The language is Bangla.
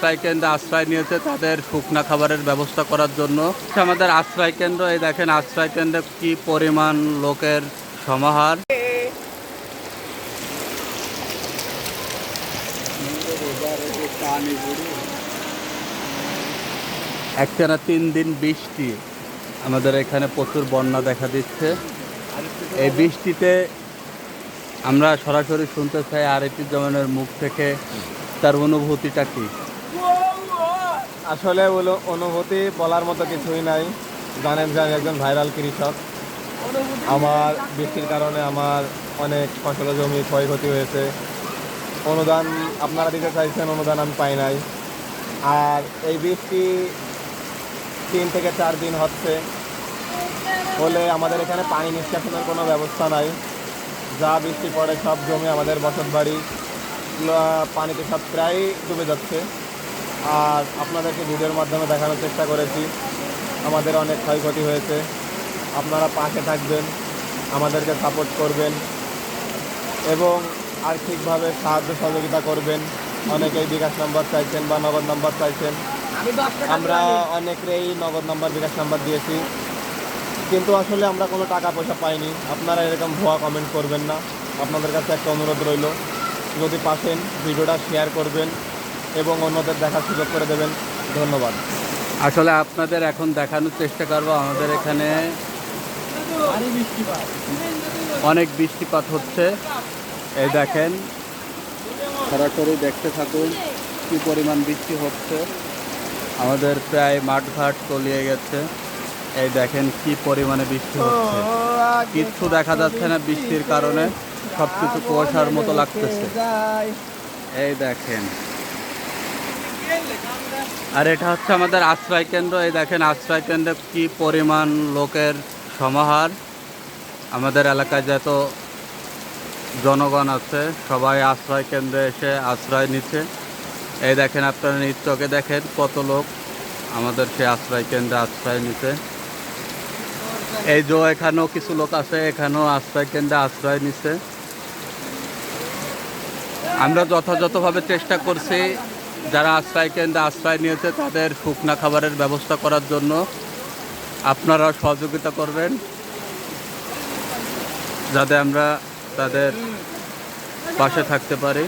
আশ্রয় কেন্দ্রে আশ্রয় নিয়েছে তাদের শুকনা খাবারের ব্যবস্থা করার জন্য। আমাদের আশ্রয় কেন্দ্র, এই দেখেন আশ্রয় কেন্দ্রে কি পরিমাণ লোকের সমাহার। একটানা 3 দিন বৃষ্টি, আমাদের এখানে প্রচুর বন্যা দেখা দিচ্ছে। এই বৃষ্টিতে আমরা সরাসরি শুনতে চাই আরিফুজ্জামানের মুখ থেকে তার অনুভূতিটা কি। আসলে অনুভূতি বলার মতো কিছুই নাই। জানেন যে আমি একজন ভাইরাল কৃষক। আমার বৃষ্টির কারণে আমার অনেক ফসল জমি ক্ষয়ক্ষতি হয়েছে। অনুদান আপনারা দিতে চাইছেন, অনুদান আমি পাই নাই। আর এই বৃষ্টি 3 থেকে 4 দিন হচ্ছে বলে আমাদের এখানে পানি নিষ্কাশনের কোনো ব্যবস্থা নাই। যা বৃষ্টি পড়ে সব জমি আমাদের বসত বাড়ি পানিতে সব প্রায় ডুবে যাচ্ছে। আর আপনাদেরকে ভিডিওর মাধ্যমে দেখানোর চেষ্টা করেছি আমাদের অনেক ক্ষয়ক্ষতি হয়েছে। আপনারা পাশে থাকবেন, আমাদেরকে সাপোর্ট করবেন এবং আর্থিকভাবে সাহায্য সহযোগিতা করবেন। অনেকেই বিকাশ নাম্বার চাইছেন বা নগদ নাম্বার চাইছেন। আমরা অনেকেই নগদ নাম্বার, বিকাশ নাম্বার দিয়েছি, কিন্তু আসলে আমরা কোনো টাকা পয়সা পাইনি। আপনারা এরকম ভুয়া কমেন্ট করবেন না। আপনাদের কাছে একটা অনুরোধ রইল, যদি পাশেন ভিডিওটা শেয়ার করবেন এবং অন্যদের দেখার সুযোগ করে দেবেন। ধন্যবাদ। আসলে আপনাদের এখন দেখানোর চেষ্টা করবো আমাদের এখানে অনেক বৃষ্টিপাত হচ্ছে। এই দেখেন, সরাসরি দেখতে থাকুন কি পরিমাণ বৃষ্টি হচ্ছে। আমাদের প্রায় মাঠঘাট তলিয়ে গেছে। এই দেখেন কি পরিমাণে বৃষ্টি হচ্ছে, কিচ্ছু দেখা যাচ্ছে না বৃষ্টির কারণে, সবকিছু কুয়াশার মতো লাগতেছে। এই দেখেন, আর এটা হচ্ছে আমাদের আশ্রয় কেন্দ্র। এই দেখেন আশ্রয় কেন্দ্রে কি পরিমাণ লোকের সমাহার। আমাদের এলাকায় যত জনগণ আছে সবাই আশ্রয় কেন্দ্রে এসে আশ্রয় নিচ্ছে। এই দেখেন আপনারা নিজ চোখে দেখেন কত লোক আমাদের সেই আশ্রয় কেন্দ্রে আশ্রয় নিচ্ছে। এই যে এখানেও কিছু লোক আছে, এখানেও আশ্রয় কেন্দ্রে আশ্রয় নিচ্ছে। আমরা যথাযথভাবে চেষ্টা করছি যারা আশ্রয় কেন্দ্রে আশ্রয় নিয়েছে তাদের শুকনা খাবারের ব্যবস্থা করার জন্য। আপনারা সহযোগিতা করবেন যাতে আমরা তাদের পাশে থাকতে পারি।